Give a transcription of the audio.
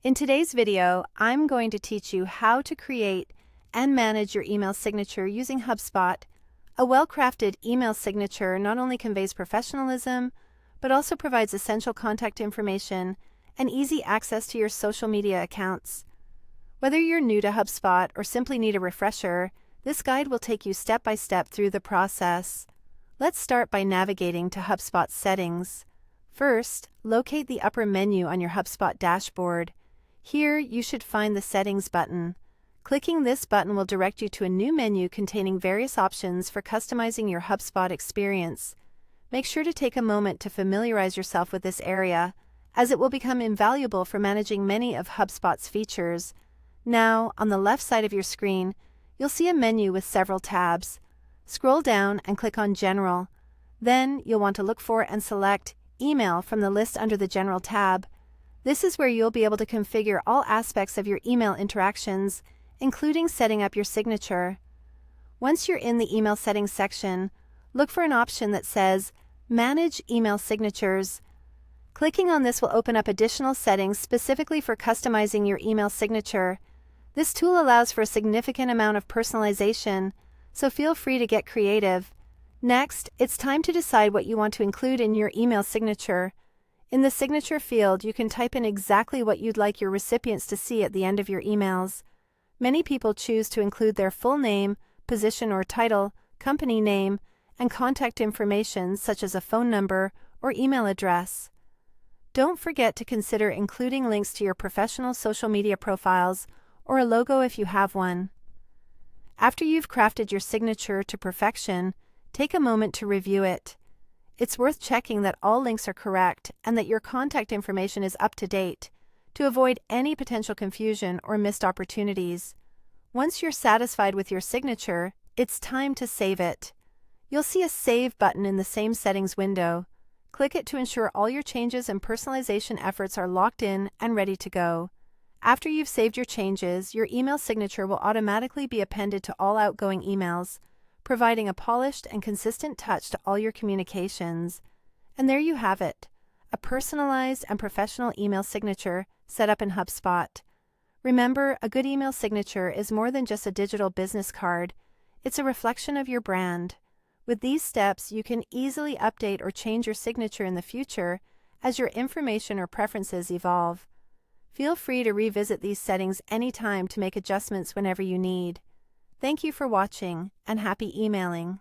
In today's video, I'm going to teach you how to create and manage your email signature using HubSpot. A well-crafted email signature not only conveys professionalism, but also provides essential contact information and easy access to your social media accounts. Whether you're new to HubSpot or simply need a refresher, this guide will take you step by step through the process. Let's start by navigating to HubSpot's settings. First, locate the upper menu on your HubSpot dashboard. Here, you should find the Settings button. Clicking this button will direct you to a new menu containing various options for customizing your HubSpot experience. Make sure to take a moment to familiarize yourself with this area, as it will become invaluable for managing many of HubSpot's features. Now, on the left side of your screen, you'll see a menu with several tabs. Scroll down and click on General. Then, you'll want to look for and select Email from the list under the General tab. This is where you'll be able to configure all aspects of your email interactions, including setting up your signature. Once you're in the email settings section, look for an option that says Manage Email Signatures. Clicking on this will open up additional settings specifically for customizing your email signature. This tool allows for a significant amount of personalization, so feel free to get creative. Next, it's time to decide what you want to include in your email signature. In the signature field, you can type in exactly what you'd like your recipients to see at the end of your emails. Many people choose to include their full name, position or title, company name, and contact information such as a phone number or email address. Don't forget to consider including links to your professional social media profiles or a logo if you have one. After you've crafted your signature to perfection, take a moment to review it. It's worth checking that all links are correct and that your contact information is up to date to avoid any potential confusion or missed opportunities. Once you're satisfied with your signature, it's time to save it. You'll see a Save button in the same settings window. Click it to ensure all your changes and personalization efforts are locked in and ready to go. After you've saved your changes, your email signature will automatically be appended to all outgoing emails, providing a polished and consistent touch to all your communications. And there you have it, a personalized and professional email signature set up in HubSpot. Remember, a good email signature is more than just a digital business card. It's a reflection of your brand. With these steps, you can easily update or change your signature in the future as your information or preferences evolve. Feel free to revisit these settings anytime to make adjustments whenever you need. Thank you for watching, and happy emailing.